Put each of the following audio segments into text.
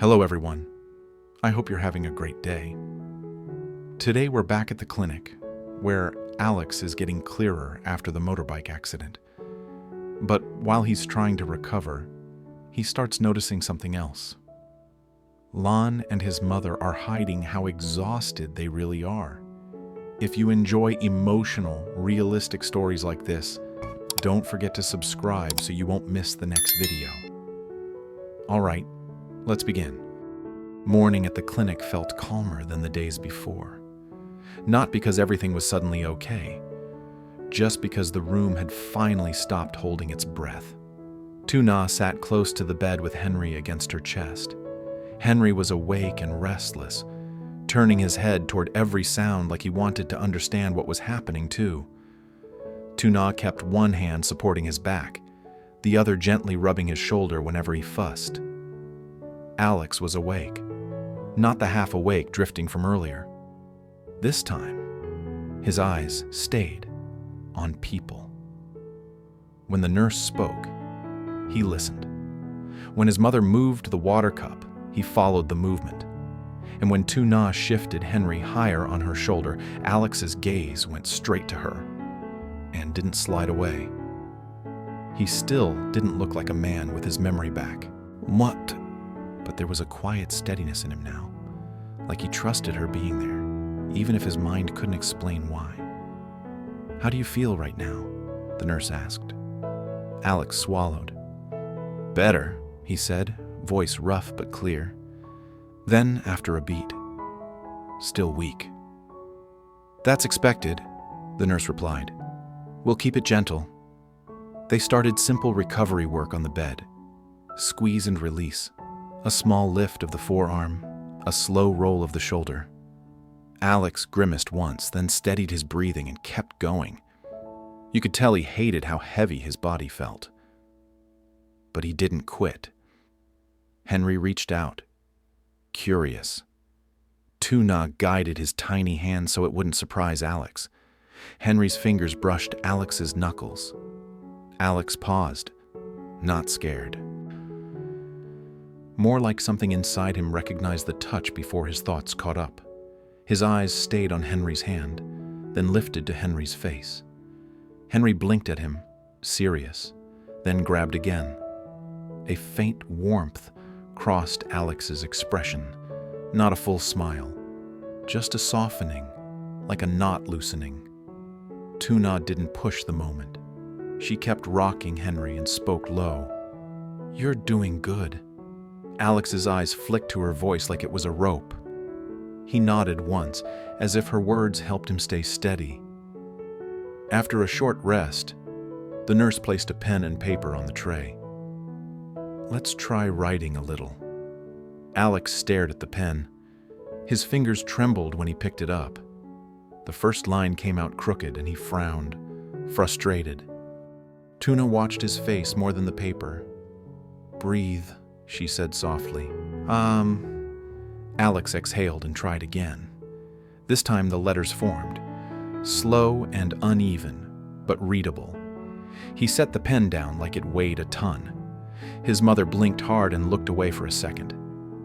Hello everyone. I hope you're having a great day. Today we're back at the clinic, where Alex is getting clearer after the motorbike accident. But while he's trying to recover, he starts noticing something else. Lon and his mother are hiding how exhausted they really are. If you enjoy emotional, realistic stories like this, don't forget to subscribe so you won't miss the next video. All right, let's begin. Morning at the clinic felt calmer than the days before. Not because everything was suddenly okay, just because the room had finally stopped holding its breath. Tu Na sat close to the bed with Henry against her chest. Henry was awake and restless, turning his head toward every sound like he wanted to understand what was happening too. Tu Na kept one hand supporting his back, the other gently rubbing his shoulder whenever he fussed. Alex was awake, not the half-awake drifting from earlier. This time, his eyes stayed on people. When the nurse spoke, he listened. When his mother moved the water cup, he followed the movement. And when Tu Na shifted Henry higher on her shoulder, Alex's gaze went straight to her and didn't slide away. He still didn't look like a man with his memory back. What? But there was a quiet steadiness in him now, like he trusted her being there, even if his mind couldn't explain why. "How do you feel right now?" the nurse asked. Alex swallowed. "Better," he said, voice rough but clear. Then, after a beat, "Still weak." "That's expected," the nurse replied. "We'll keep it gentle." They started simple recovery work on the bed. Squeeze and release. A small lift of the forearm, a slow roll of the shoulder. Alex grimaced once, then steadied his breathing and kept going. You could tell he hated how heavy his body felt. But he didn't quit. Henry reached out, curious. Tu Na guided his tiny hand so it wouldn't surprise Alex. Henry's fingers brushed Alex's knuckles. Alex paused, not scared. More like something inside him recognized the touch before his thoughts caught up. His eyes stayed on Henry's hand, then lifted to Henry's face. Henry blinked at him, serious, then grabbed again. A faint warmth crossed Alex's expression, not a full smile, just a softening, like a knot loosening. Tu Na didn't push the moment. She kept rocking Henry and spoke low. "You're doing good." Alex's eyes flicked to her voice like it was a rope. He nodded once, as if her words helped him stay steady. After a short rest, the nurse placed a pen and paper on the tray. "Let's try writing a little." Alex stared at the pen. His fingers trembled when he picked it up. The first line came out crooked and he frowned, frustrated. Tu Na watched his face more than the paper. "Breathe," she said softly. Alex exhaled and tried again. This time the letters formed, slow and uneven, but readable. He set the pen down like it weighed a ton. His mother blinked hard and looked away for a second,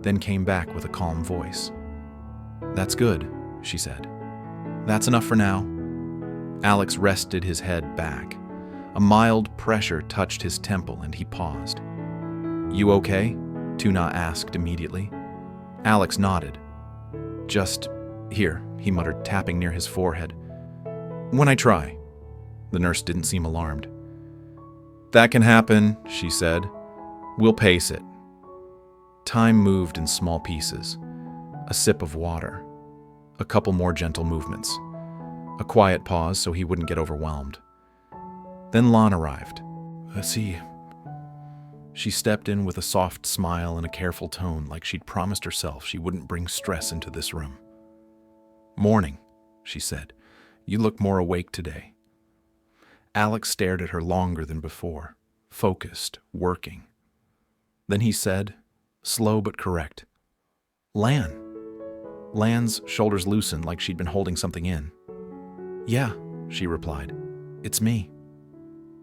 then came back with a calm voice. "That's good," she said. "That's enough for now." Alex rested his head back. A mild pressure touched his temple and he paused. "You okay?" Tu Na asked immediately. Alex nodded. "Just here," he muttered, tapping near his forehead. "When I try." The nurse didn't seem alarmed. "That can happen," she said. "We'll pace it." Time moved in small pieces. A sip of water. A couple more gentle movements. A quiet pause so he wouldn't get overwhelmed. Then Lon arrived. "See." She stepped in with a soft smile and a careful tone, like she'd promised herself she wouldn't bring stress into this room. "Morning," she said. "You look more awake today." Alex stared at her longer than before, focused, working. Then he said, slow but correct, "Lan." Lan's shoulders loosened like she'd been holding something in. "Yeah," she replied. "It's me."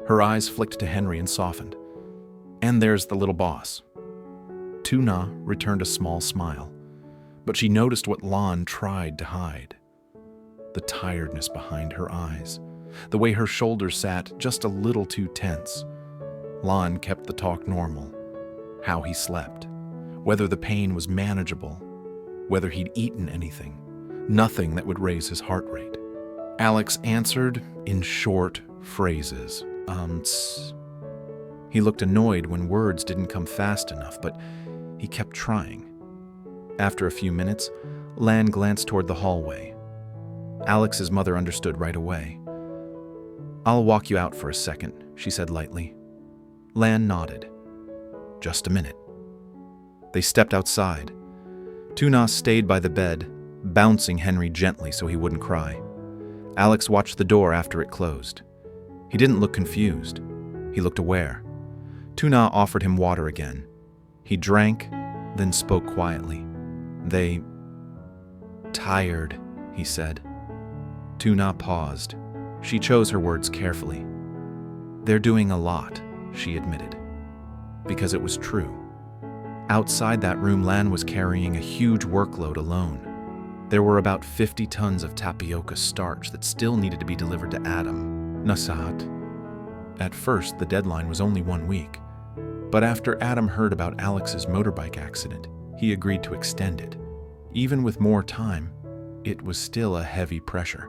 Her eyes flicked to Henry and softened. "And there's the little boss." Tu Na returned a small smile, but she noticed what Lan tried to hide. The tiredness behind her eyes, the way her shoulders sat just a little too tense. Lan kept the talk normal, how he slept, whether the pain was manageable, whether he'd eaten anything, nothing that would raise his heart rate. Alex answered in short phrases. He looked annoyed when words didn't come fast enough, but he kept trying. After a few minutes, Lan glanced toward the hallway. Alex's mother understood right away. "I'll walk you out for a second," she said lightly. Lan nodded. "Just a minute." They stepped outside. Tu Na stayed by the bed, bouncing Henry gently so he wouldn't cry. Alex watched the door after it closed. He didn't look confused. He looked aware. Tu Na offered him water again. He drank, then spoke quietly. Tired, he said. Tu Na paused. She chose her words carefully. "They're doing a lot," she admitted. Because it was true. Outside that room, Lan was carrying a huge workload alone. There were about 50 tons of tapioca starch that still needed to be delivered to Adam. Nasat. At first, the deadline was only 1 week. But after Adam heard about Alex's motorbike accident, he agreed to extend it. Even with more time, it was still a heavy pressure.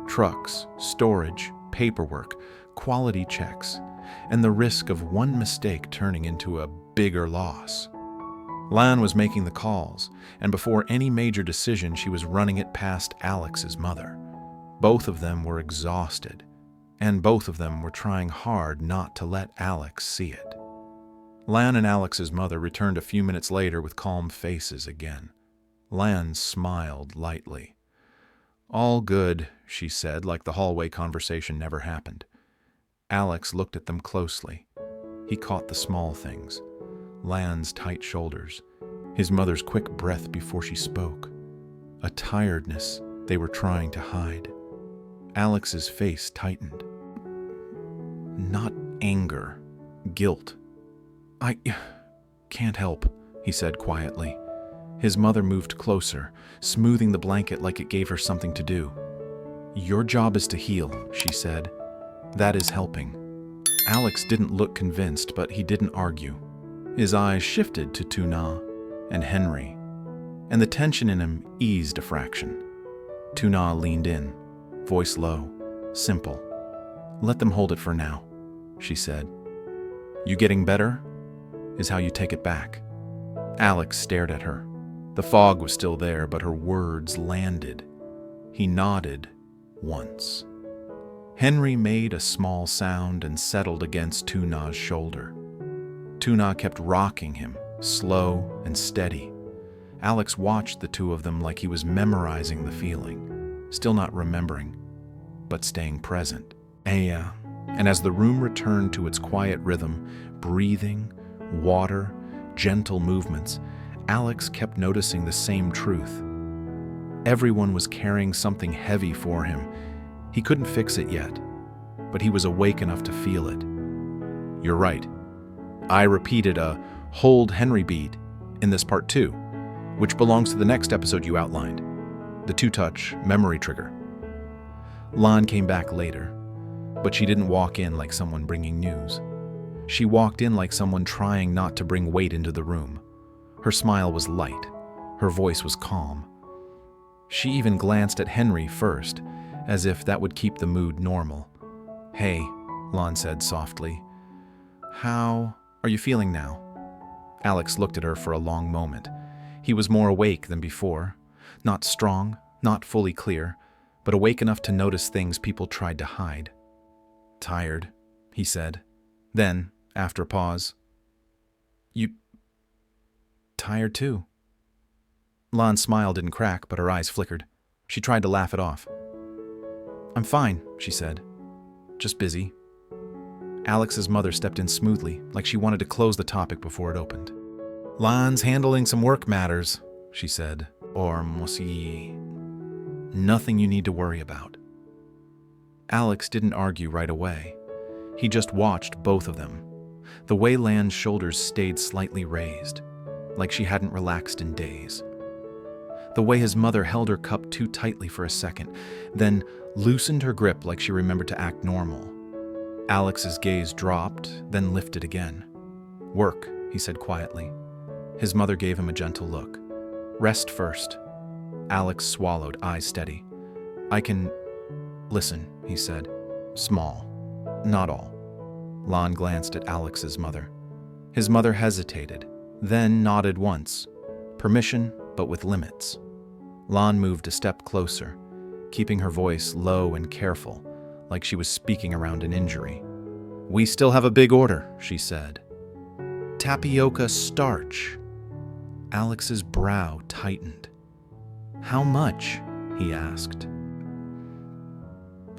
Trucks, storage, paperwork, quality checks, and the risk of one mistake turning into a bigger loss. Lan was making the calls, and before any major decision, she was running it past Alex's mother. Both of them were exhausted, and both of them were trying hard not to let Alex see it. Lan and Alex's mother returned a few minutes later with calm faces again. Lan smiled lightly. "All good," she said, like the hallway conversation never happened. Alex looked at them closely. He caught the small things. Lan's tight shoulders, his mother's quick breath before she spoke, a tiredness they were trying to hide. Alex's face tightened. Not anger, guilt. "I can't help," he said quietly. His mother moved closer, smoothing the blanket like it gave her something to do. "Your job is to heal," she said. "That is helping." Alex didn't look convinced, but he didn't argue. His eyes shifted to Tu Na and Henry, and the tension in him eased a fraction. Tu Na leaned in, voice low, simple. "Let them hold it for now," she said. "You getting better is how you take it back." Alex stared at her. The fog was still there, but her words landed. He nodded once. Henry made a small sound and settled against Tu Na's shoulder. Tu Na kept rocking him, slow and steady. Alex watched the two of them like he was memorizing the feeling, still not remembering, but staying present. And as the room returned to its quiet rhythm, breathing, water, gentle movements, Alex kept noticing the same truth. Everyone was carrying something heavy for him. He couldn't fix it yet, but he was awake enough to feel it. "You're right. I repeated a hold Henry beat in this part too, which belongs to the next episode you outlined, the two-touch memory trigger." Lan came back later, but she didn't walk in like someone bringing news. She walked in like someone trying not to bring weight into the room. Her smile was light. Her voice was calm. She even glanced at Henry first, as if that would keep the mood normal. "Hey," Lan said softly. "How are you feeling now?" Alex looked at her for a long moment. He was more awake than before. Not strong, not fully clear, but awake enough to notice things people tried to hide. "Tired," he said. Then, after a pause, "You tired too?" Lan's smile didn't crack, but her eyes flickered. She tried to laugh it off. "I'm fine," she said. "Just busy." Alex's mother stepped in smoothly, like she wanted to close the topic before it opened. "Lan's handling some work matters," she said. "Or mosi. Nothing you need to worry about." Alex didn't argue right away. He just watched both of them. The way Lan's shoulders stayed slightly raised. like she hadn't relaxed in days. The way his mother held her cup too tightly for a second, then loosened her grip like she remembered to act normal. Alex's gaze dropped, then lifted again. "Work," he said quietly. His mother gave him a gentle look. "Rest first." Alex swallowed, eyes steady. "I can... Listen," he said. "Small. Not all." Lon glanced at Alex's mother. His mother hesitated, then nodded once. Permission, but with limits. Lon moved a step closer, keeping her voice low and careful, like she was speaking around an injury. "We still have a big order," she said. "Tapioca starch." Alex's brow tightened. "How much?" he asked.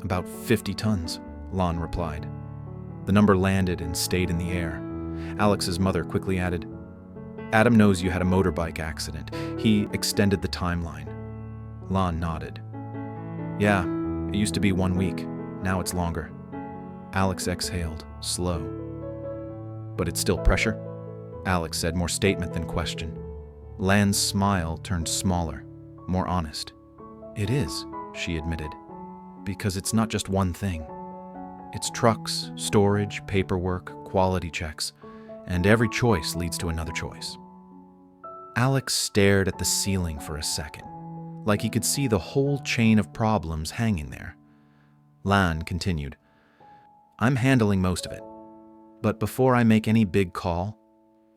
"About 50 tons, Lon replied. The number landed and stayed in the air. Alex's mother quickly added, "Adam knows you had a motorbike accident. He extended the timeline." Lon nodded. "Yeah, it used to be 1 week. Now it's longer." Alex exhaled, slow. "But it's still pressure?" Alex said, more statement than question. Lan's smile turned smaller, more honest. "It is," she admitted, "because it's not just one thing. It's trucks, storage, paperwork, quality checks, and every choice leads to another choice." Alex stared at the ceiling for a second, like he could see the whole chain of problems hanging there. Lan continued, "I'm handling most of it, but before I make any big call,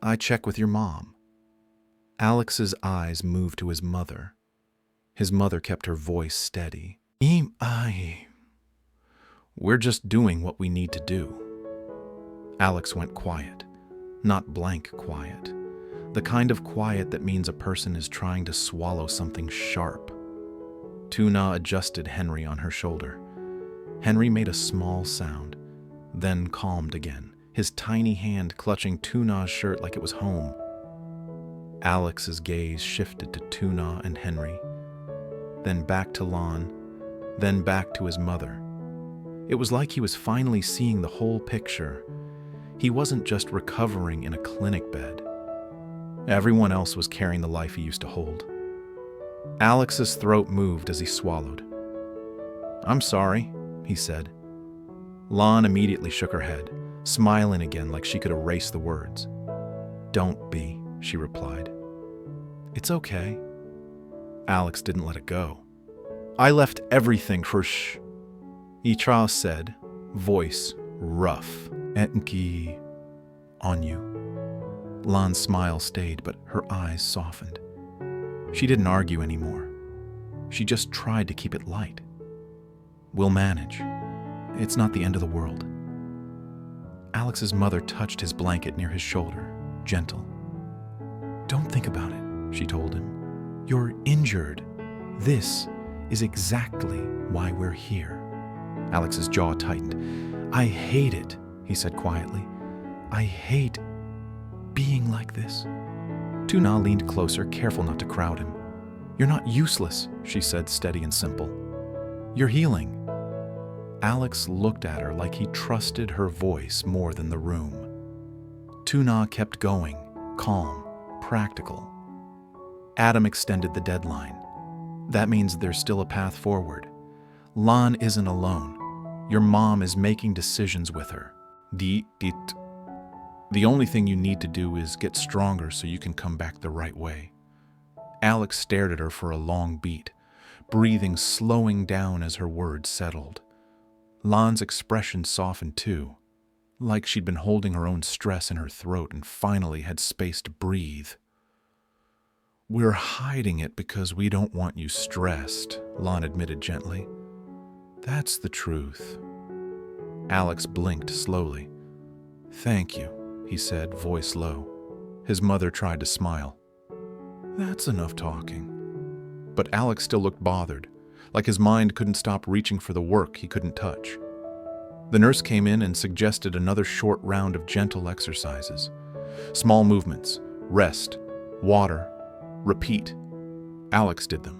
I check with your mom." Alex's eyes moved to his mother. His mother kept her voice steady. We're just doing what we need to do." Alex went quiet, not blank quiet. The kind of quiet that means a person is trying to swallow something sharp. Tuna adjusted Henry on her shoulder. Henry made a small sound, then calmed again, his tiny hand clutching Tuna's shirt like it was home. Alex's gaze shifted to Tuna and Henry, then back to Lon, then back to his mother. It was like he was finally seeing the whole picture. He wasn't just recovering in a clinic bed. Everyone else was carrying the life he used to hold. Alex's throat moved as he swallowed. "I'm sorry," he said. Lon immediately shook her head, smiling again like she could erase the words. "Don't be," she replied. "It's okay." Alex didn't let it go. "I left everything for Itra said, voice rough. "Enki on you." Lan's smile stayed, but her eyes softened. She didn't argue anymore. She just tried to keep it light. "We'll manage. It's not the end of the world." Alex's mother touched his blanket near his shoulder, gentle. "Don't think about it," she told him. "You're injured. This is exactly why we're here." Alex's jaw tightened. "I hate it," he said quietly. "I hate being like this." Tuna leaned closer, careful not to crowd him. "You're not useless," she said, steady and simple. "You're healing." Alex looked at her like he trusted her voice more than the room. Tuna kept going, calm, practical. Adam extended the deadline. That means there's still a path forward. Lan isn't alone. Your mom is making decisions with her. The only thing you need to do is get stronger so you can come back the right way. Alex stared at her for a long beat, breathing slowing down as her words settled. Lan's expression softened too, like she'd been holding her own stress in her throat and finally had space to breathe. "We're hiding it because we don't want you stressed," Lan admitted gently. "That's the truth." Alex blinked slowly. "Thank you," he said, voice low. His mother tried to smile. "That's enough talking." But Alex still looked bothered, like his mind couldn't stop reaching for the work he couldn't touch. The nurse came in and suggested another short round of gentle exercises. Small movements, rest, water, repeat. Alex did them.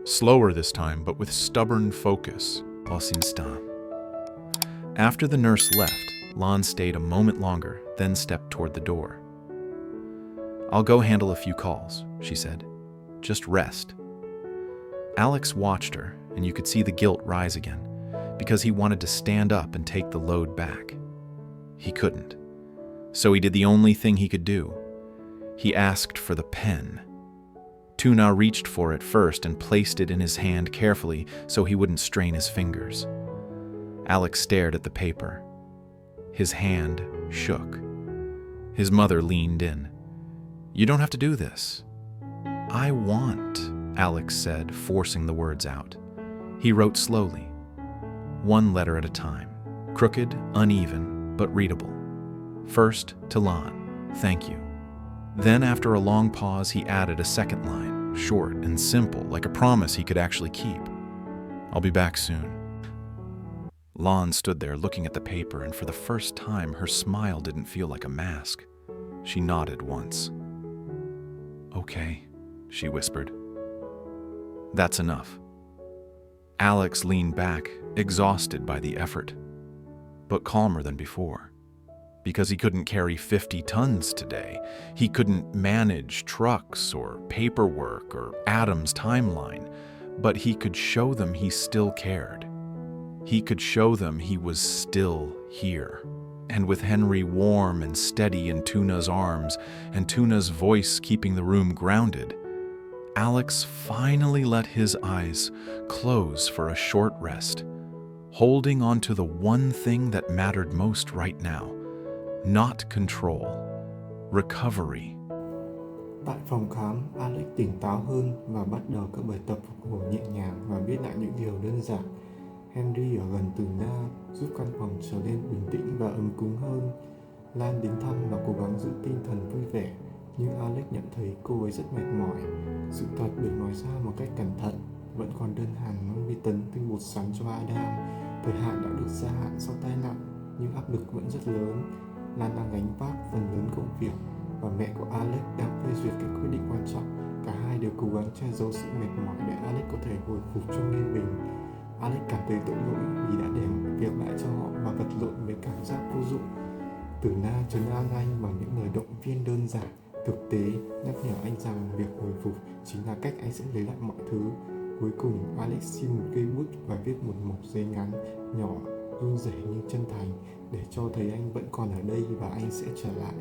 Slower this time, but with stubborn focus. After the nurse left, Lan stayed a moment longer, then stepped toward the door. I'll go handle a few calls, she said. Just rest. Alex watched her, and you could see the guilt rise again, because he wanted to stand up and take the load back. He couldn't. So he did the only thing he could do. He asked for the pen. Tuna reached for it first and placed it in his hand carefully so he wouldn't strain his fingers. Alex stared at the paper. His hand shook. His mother leaned in. "You don't have to do this." "I want," Alex said, forcing the words out. He wrote slowly, one letter at a time, crooked, uneven, but readable. First, to Lon, "Thank you." Then, after a long pause, he added a second line, short and simple, like a promise he could actually keep. "I'll be back soon." Lon stood there looking at the paper, and for the first time, her smile didn't feel like a mask. She nodded once. "Okay," she whispered. "That's enough." Alex leaned back, exhausted by the effort, but calmer than before. Because he couldn't carry 50 tons today. He couldn't manage trucks or paperwork or Adam's timeline, but he could show them he still cared. He could show them he was still here. And with Henry warm and steady in Tuna's arms, and Tuna's voice keeping the room grounded, Alex finally let his eyes close for a short rest, holding on to the one thing that mattered most right now. Not control, recovery. Tại phòng khám, Alex tỉnh táo hơn và bắt đầu các bài tập phục hồi nhẹ nhàng và viết lại những điều đơn giản. Henry ở gần từ Na giúp căn phòng trở nên bình tĩnh và ấm cúng hơn. Lan đến thăm và cố gắng giữ tinh thần vui vẻ, nhưng Alex nhận thấy cô ấy rất mệt mỏi. Sự thật được nói ra một cách cẩn thận, vẫn còn đơn hàng 50 tấn tinh bột sắn cho Adam. Thời hạn đã được gia hạn sau tai nạn, nhưng áp lực vẫn rất lớn. Lan đang gánh vác phần lớn công việc và mẹ của Alex đang phê duyệt các quyết định quan trọng. Cả hai đều cố gắng che giấu sự mệt mỏi để Alex có thể hồi phục trong yên bình. Alex cảm thấy tội lỗi vì đã để mọi việc lại cho họ và vật lộn với cảm giác vô dụng. Từ Na trấn an anh bằng những lời động viên đơn giản, thực tế, nhắc nhở anh rằng việc hồi phục chính là cách anh sẽ lấy lại mọi thứ. Cuối cùng, Alex xin một cây bút và viết một mẩu giấy ngắn, nhỏ, run rẩy nhưng chân thành để cho thấy anh vẫn còn ở đây và anh sẽ trở lại.